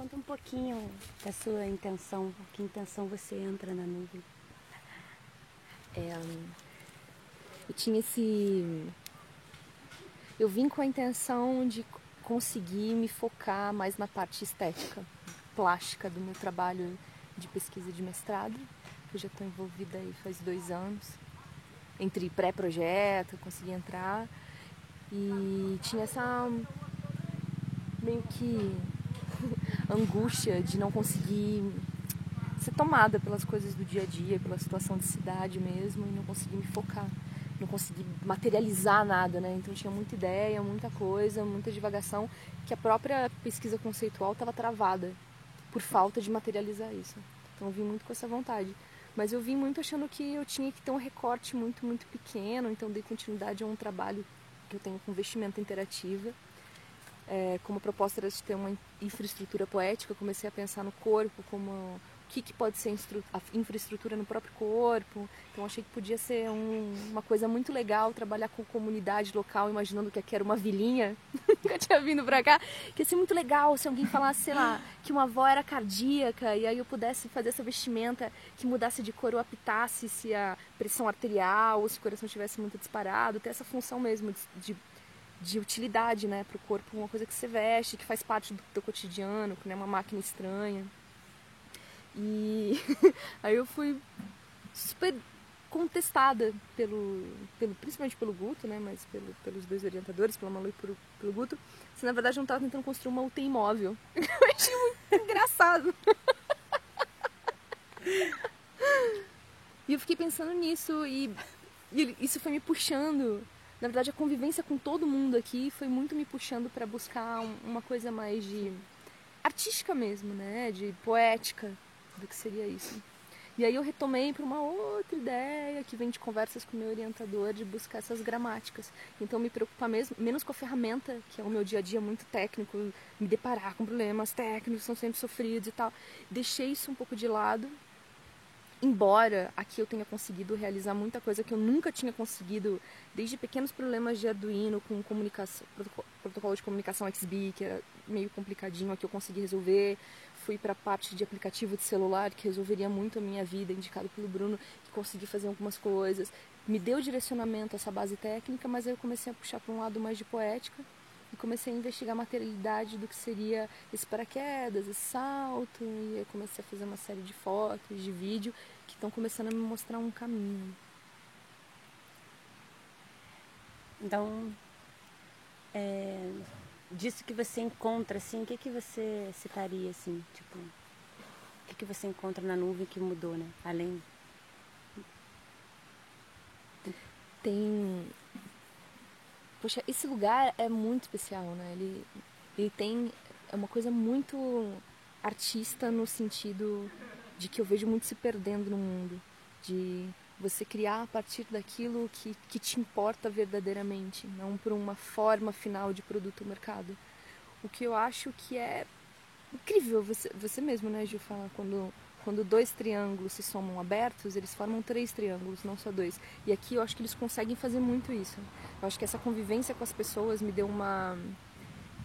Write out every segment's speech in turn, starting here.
Conta um pouquinho da sua intenção, que intenção você entra na nuvem. Eu vim com a intenção de conseguir me focar mais na parte estética, plástica do meu trabalho de pesquisa de mestrado. Eu já estou envolvida aí faz 2 anos. Entre pré-projeto, consegui entrar. E tinha essa meio que angústia de não conseguir ser tomada pelas coisas do dia a dia, pela situação de cidade mesmo, e não conseguir me focar, não conseguir materializar nada, né? Então tinha muita ideia, muita coisa, muita divagação, que a própria pesquisa conceitual estava travada por falta de materializar isso. Então eu vim muito com essa vontade. Mas eu vim muito achando que eu tinha que ter um recorte muito, muito pequeno, então dei continuidade a um trabalho que eu tenho com vestimenta interativa. Como a proposta era de ter uma infraestrutura poética, eu comecei a pensar no corpo, como o que pode ser a infraestrutura no próprio corpo. Então achei que podia ser uma coisa muito legal trabalhar com comunidade local, imaginando que aqui era uma vilinha, nunca tinha vindo pra cá, que ia ser muito legal se alguém falasse, sei lá, que uma avó era cardíaca e aí eu pudesse fazer essa vestimenta que mudasse de cor ou apitasse se a pressão arterial ou se o coração estivesse muito disparado, ter essa função mesmo de utilidade, né, para o corpo, uma coisa que você veste, que faz parte do teu cotidiano, que não é uma máquina estranha. E aí eu fui super contestada principalmente pelo Guto, né, mas pelos 2 orientadores, pela Malu e pelo Guto, se na verdade eu não estava tentando construir uma UTI móvel. Eu achei muito engraçado. E eu fiquei pensando nisso e isso foi me puxando. Na verdade, a convivência com todo mundo aqui foi muito me puxando para buscar uma coisa mais de artística mesmo, né? De poética, do que seria isso. E aí eu retomei para uma outra ideia que vem de conversas com o meu orientador, de buscar essas gramáticas. Então me preocupar menos com a ferramenta, que é o meu dia a dia muito técnico, me deparar com problemas técnicos, são sempre sofridos e tal. Deixei isso um pouco de lado. Embora aqui eu tenha conseguido realizar muita coisa que eu nunca tinha conseguido, desde pequenos problemas de Arduino com comunicação, protocolo de comunicação XBee, que era meio complicadinho, aqui eu consegui resolver. Fui para a parte de aplicativo de celular, que resolveria muito a minha vida, indicado pelo Bruno, que consegui fazer algumas coisas. Me deu direcionamento essa base técnica, mas aí eu comecei a puxar para um lado mais de poética. E comecei a investigar a materialidade do que seria esse paraquedas, esse salto, e eu comecei a fazer uma série de fotos, de vídeo, que estão começando a me mostrar um caminho. Então, disso que você encontra, assim, o que você citaria, assim, tipo, o que você encontra na nuvem que mudou, né? Além... Poxa, esse lugar é muito especial, né? Ele tem... É uma coisa muito artista no sentido de que eu vejo muito se perdendo no mundo. De você criar a partir daquilo que te importa verdadeiramente, não por uma forma final de produto ou mercado. O que eu acho que é incrível, você mesmo, né, Gil, fala, quando 2 triângulos se somam abertos, eles formam 3 triângulos, não só 2. E aqui eu acho que eles conseguem fazer muito isso. Eu acho que essa convivência com as pessoas me deu uma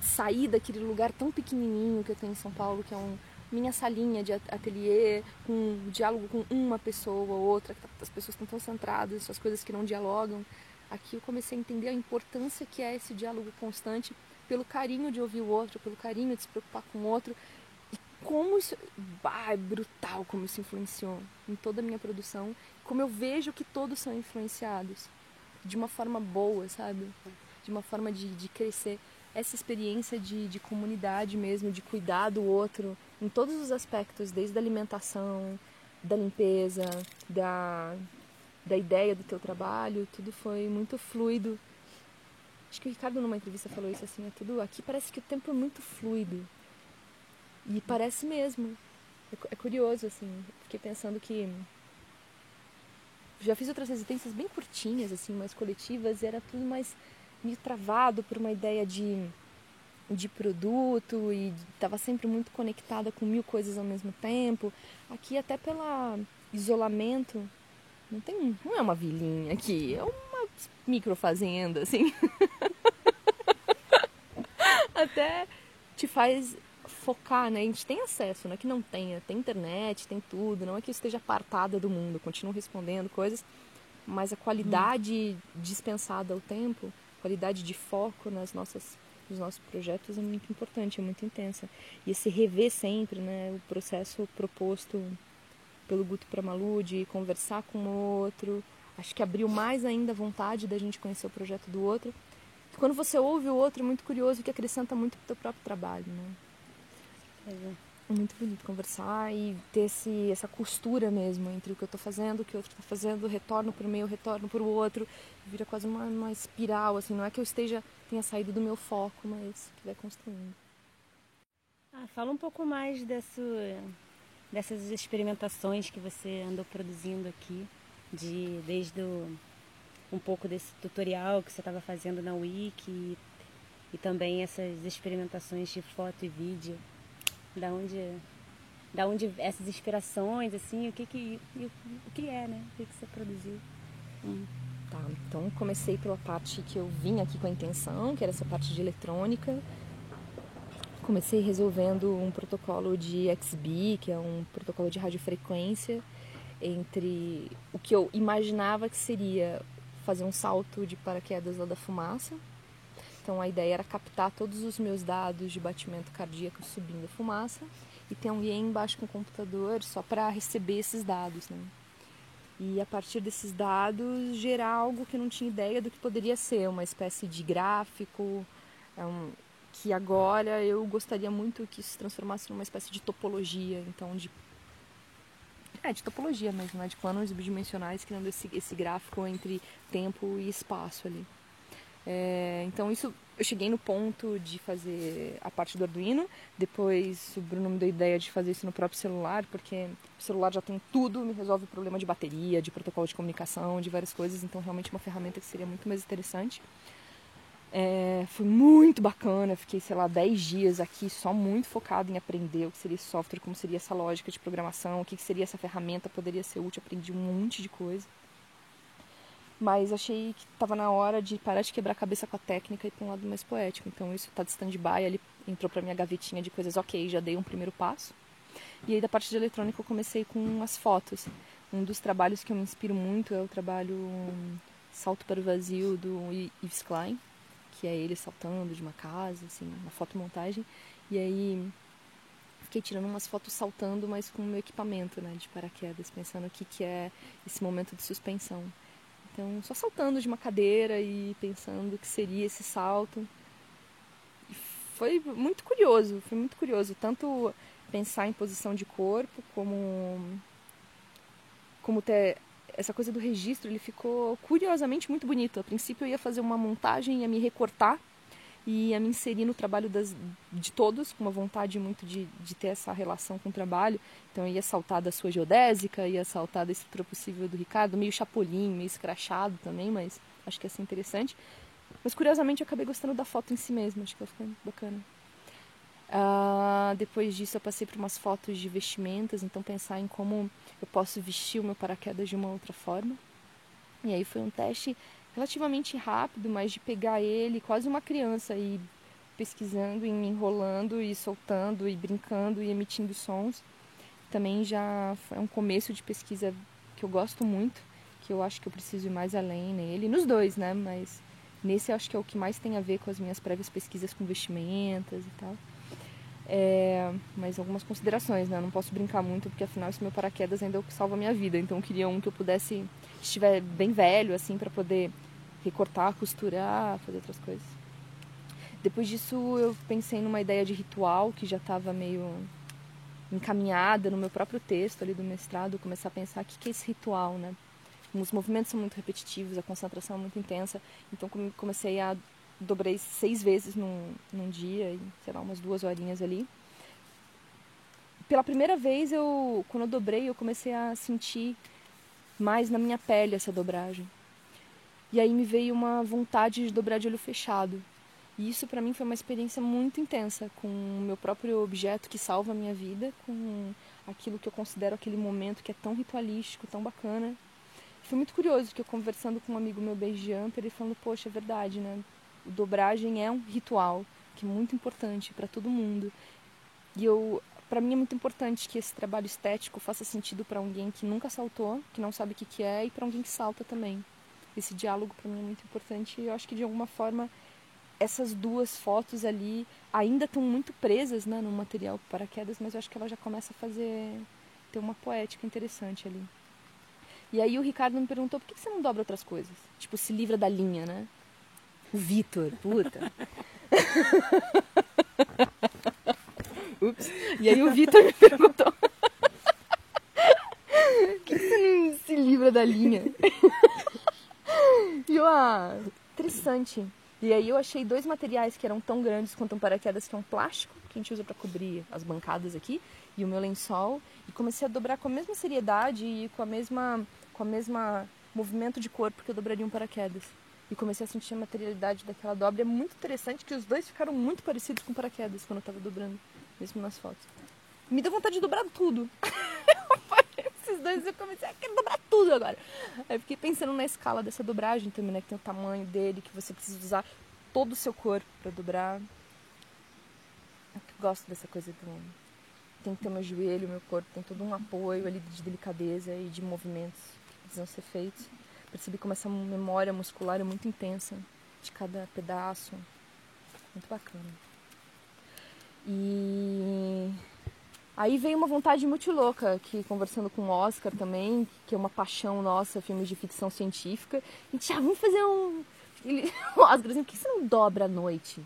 sair daquele lugar tão pequenininho que eu tenho em São Paulo, que é minha salinha de ateliê, com um diálogo com uma pessoa ou outra, as pessoas estão tão centradas, as coisas que não dialogam. Aqui eu comecei a entender a importância que é esse diálogo constante, pelo carinho de ouvir o outro, pelo carinho de se preocupar com o outro. E como isso... é brutal como isso influenciou em toda a minha produção. Como eu vejo que todos são influenciados de uma forma boa, sabe? De uma forma de crescer. Essa experiência de comunidade mesmo, de cuidar do outro, em todos os aspectos, desde a alimentação, da limpeza, da ideia do teu trabalho, tudo foi muito fluido. Acho que o Ricardo numa entrevista falou isso assim, tudo aqui parece que o tempo é muito fluido. E parece mesmo. É curioso, assim. Fiquei pensando que já fiz outras residências bem curtinhas, assim, mais coletivas, e era tudo mais meio travado por uma ideia de produto e estava sempre muito conectada com 1000 coisas ao mesmo tempo. Aqui até pelo isolamento, não é uma vilinha aqui, é uma microfazenda, assim. Até te faz focar, né? A gente tem acesso, não é que não tenha, tem internet, tem tudo, não é que eu esteja apartada do mundo, continuo respondendo coisas, mas a qualidade dispensada ao tempo, qualidade de foco nos nossos projetos é muito importante, é muito intensa. E esse rever sempre, né, o processo proposto pelo Guto Pramalu de conversar com o outro, acho que abriu mais ainda a vontade da gente conhecer o projeto do outro. Quando você ouve o outro, é muito curioso que acrescenta muito pro teu próprio trabalho, né? É muito bonito conversar e ter essa costura mesmo entre o que eu estou fazendo, o que o outro está fazendo, retorno para o meu, retorno para o outro, vira quase uma espiral, assim, não é que eu tenha saído do meu foco, mas que vai construindo. Fala um pouco mais dessas experimentações que você andou produzindo aqui, desde um pouco desse tutorial que você estava fazendo na Wiki e também essas experimentações de foto e vídeo. Da onde essas inspirações, assim, o que é, né? O que você produziu? Tá, então comecei pela parte que eu vim aqui com a intenção, que era essa parte de eletrônica. Comecei resolvendo um protocolo de XBee, que é um protocolo de radiofrequência, entre o que eu imaginava que seria fazer um salto de paraquedas lá da fumaça. Então a ideia era captar todos os meus dados de batimento cardíaco subindo a fumaça e ter um IE embaixo com o computador só para receber esses dados, né? E a partir desses dados gerar algo que eu não tinha ideia do que poderia ser, uma espécie de gráfico, que agora eu gostaria muito que isso se transformasse numa espécie de topologia, então de topologia mesmo, né? De planos bidimensionais, criando esse gráfico entre tempo e espaço ali. Então isso eu cheguei no ponto de fazer a parte do Arduino, depois o Bruno me deu a ideia de fazer isso no próprio celular, porque o celular já tem tudo, me resolve o problema de bateria, de protocolo de comunicação, de várias coisas, então realmente uma ferramenta que seria muito mais interessante. Foi muito bacana, fiquei, 10 dias aqui só muito focado em aprender o que seria esse software, como seria essa lógica de programação, o que seria essa ferramenta, poderia ser útil, aprendi um monte de coisa. Mas achei que estava na hora de parar de quebrar a cabeça com a técnica e ir para um lado mais poético. Então isso está de stand-by, ele entrou para minha gavetinha de coisas, ok, já dei um primeiro passo. E aí da parte de eletrônica eu comecei com as fotos. Um dos trabalhos que eu me inspiro muito é o trabalho Salto para o Vazio do Yves Klein, que é ele saltando de uma casa, assim, uma fotomontagem. E aí fiquei tirando umas fotos saltando, mas com o meu equipamento, né, de paraquedas, pensando o que é esse momento de suspensão. Então, só saltando de uma cadeira e pensando o que seria esse salto. E foi muito curioso, tanto pensar em posição de corpo, como ter essa coisa do registro, ele ficou curiosamente muito bonito. A princípio eu ia fazer uma montagem, ia me recortar e ia me inserir no trabalho de todos, com uma vontade muito de ter essa relação com o trabalho. Então eu ia saltar da sua geodésica, ia saltar da estrutura possível do Ricardo, meio chapolim, meio escrachado também, mas acho que ia ser interessante. Mas curiosamente eu acabei gostando da foto em si mesma, acho que ela ficou bacana. Depois disso eu passei por umas fotos de vestimentas, então pensar em como eu posso vestir o meu paraquedas de uma outra forma. E aí foi um teste relativamente rápido, mas de pegar ele quase uma criança e pesquisando e me enrolando e soltando e brincando e emitindo sons. Também já foi um começo de pesquisa que eu gosto muito, que eu acho que eu preciso ir mais além nele, nos dois, né? Mas nesse eu acho que é o que mais tem a ver com as minhas prévias pesquisas com vestimentas e tal. Mas algumas considerações, né? Eu não posso brincar muito, porque afinal esse meu paraquedas ainda é o que salva a minha vida. Então eu queria um que eu pudesse, estiver bem velho, assim, para poder recortar, costurar, fazer outras coisas. Depois disso eu pensei numa ideia de ritual que já estava meio encaminhada no meu próprio texto ali do mestrado, começar a pensar o que é esse ritual, né? Os movimentos são muito repetitivos, a concentração é muito intensa, então comecei a dobrei 6 vezes num dia, umas 2 horinhas ali. Pela primeira vez, quando eu dobrei, eu comecei a sentir mais na minha pele essa dobragem. E aí me veio uma vontade de dobrar de olho fechado. E isso para mim foi uma experiência muito intensa, com o meu próprio objeto que salva a minha vida, com aquilo que eu considero aquele momento que é tão ritualístico, tão bacana. Foi muito curioso, que eu conversando com um amigo meu base jumper, ele falando, poxa, é verdade, né? Dobragem é um ritual que é muito importante para todo mundo. E para mim é muito importante que esse trabalho estético faça sentido para alguém que nunca saltou, que não sabe o que é, e para alguém que salta também. Esse diálogo para mim é muito importante e eu acho que de alguma forma essas duas fotos ali ainda estão muito presas, né, no material paraquedas, mas eu acho que ela já começa a ter uma poética interessante ali. E aí o Ricardo me perguntou, por que você não dobra outras coisas? Tipo, se livra da linha, né? O Vitor, puta. Ups. E aí o Vitor me perguntou, por que você não se livra da linha? E eu, interessante. E aí eu achei 2 materiais que eram tão grandes quanto um paraquedas, que é um plástico, que a gente usa para cobrir as bancadas aqui, e o meu lençol, e comecei a dobrar com a mesma seriedade e com a mesma movimento de corpo que eu dobraria um paraquedas. E comecei a sentir a materialidade daquela dobra. É muito interessante que os 2 ficaram muito parecidos com paraquedas quando eu tava dobrando, mesmo nas fotos. Me deu vontade de dobrar tudo. Esses 2 eu comecei a querer dobrar tudo agora. Aí eu fiquei pensando na escala dessa dobragem também, né? Que tem o tamanho dele, que você precisa usar todo o seu corpo pra dobrar. Eu gosto dessa coisa do... Tem que ter meu joelho, meu corpo, tem todo um apoio ali de delicadeza e de movimentos que precisam ser feitos. Percebi como essa memória muscular é muito intensa de cada pedaço. Muito bacana. E aí veio uma vontade muito louca, que conversando com o Oscar também, que é uma paixão nossa, filmes de ficção científica. A gente, vamos fazer um... O Oscar, assim, por que você não dobra à noite?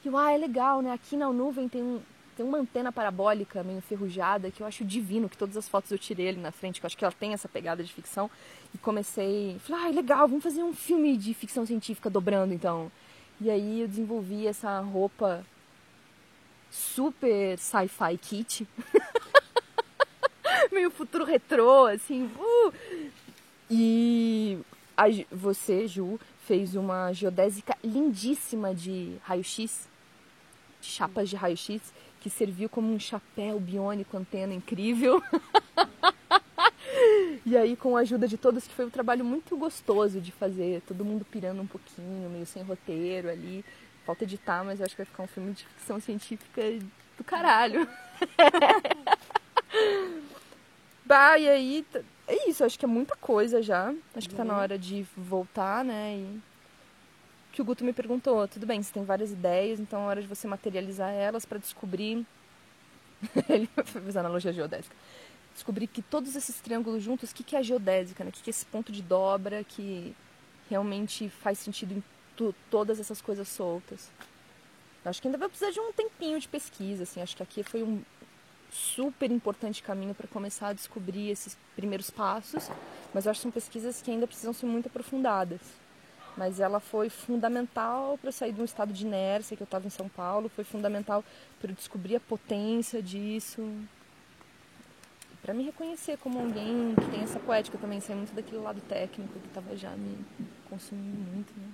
E eu, é legal, né? Aqui na nuvem tem uma antena parabólica meio enferrujada que eu acho divino, que todas as fotos eu tirei ali na frente, que eu acho que ela tem essa pegada de ficção. E falei, legal, vamos fazer um filme de ficção científica dobrando, então. E aí eu desenvolvi essa roupa super sci-fi kit, meio futuro retrô, assim. E você, Ju, fez uma geodésica lindíssima de raio-x, de chapas de raio-x, que serviu como um chapéu biônico, antena incrível. E aí, com a ajuda de todos, que foi um trabalho muito gostoso de fazer, todo mundo pirando um pouquinho, meio sem roteiro ali. Falta editar, mas eu acho que vai ficar um filme de ficção científica do caralho. E aí, é isso, acho que é muita coisa já. Acho que tá na hora de voltar, né? E que o Guto me perguntou, tudo bem, você tem várias ideias, então é hora de você materializar elas para descobrir... Ele fez a analogia geodésica. Descobrir que todos esses triângulos juntos, o que é a geodésica, né? O que é esse ponto de dobra que realmente faz sentido em todas essas coisas soltas. Acho que ainda vai precisar de um tempinho de pesquisa, assim. Acho que aqui foi um super importante caminho para começar a descobrir esses primeiros passos, mas eu acho que são pesquisas que ainda precisam ser muito aprofundadas. Mas ela foi fundamental para eu sair de um estado de inércia, que eu estava em São Paulo, foi fundamental para eu descobrir a potência disso, para me reconhecer como alguém que tem essa poética também, sair muito daquele lado técnico que estava já me consumindo muito, né?